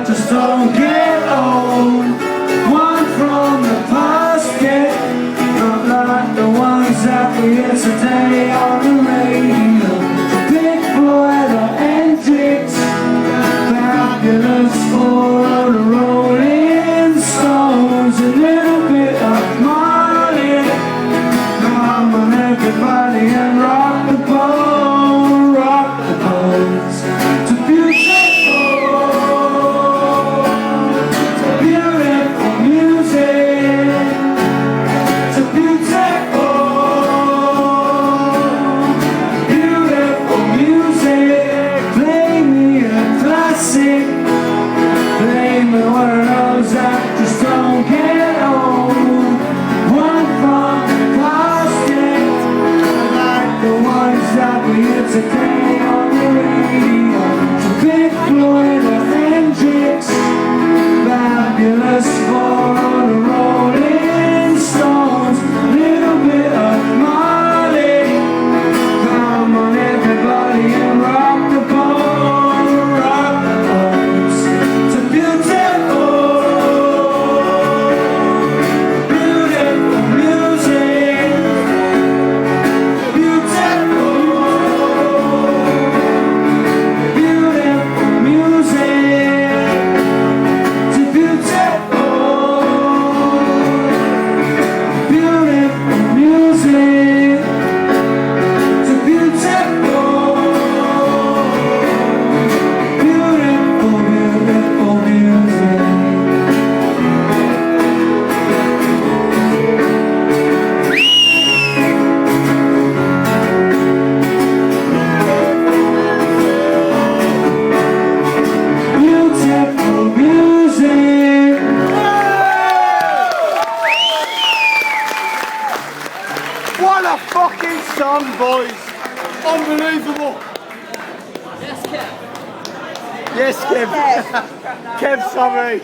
just don't get old. One from the past, yeah, not like the ones that we hear today on the radio. Big Floyd or Hendrix, fabulous for the Rolling Stones, a little bit of Marley. Come on everybody and rock the boat, rock the boat. It's a beautiful, beautiful music. It's a beautiful, beautiful music. Play me a classic. Play me one of those that just don't get old. One from the past, yeah, like the ones that we hear today on the radio. So Big Floyd or Hendrix, fabulous for the Rolling Stones, little bit of Marley. Come on everybody and rock the boat, rock the boat. It's a beautiful, beautiful music. Beautiful, beautiful music. It's a beautiful, beautiful music. It's a beautiful, beautiful, beautiful music. Beautiful music. What a fucking song, boys! Unbelievable! Yes, Kev. Kev, sorry.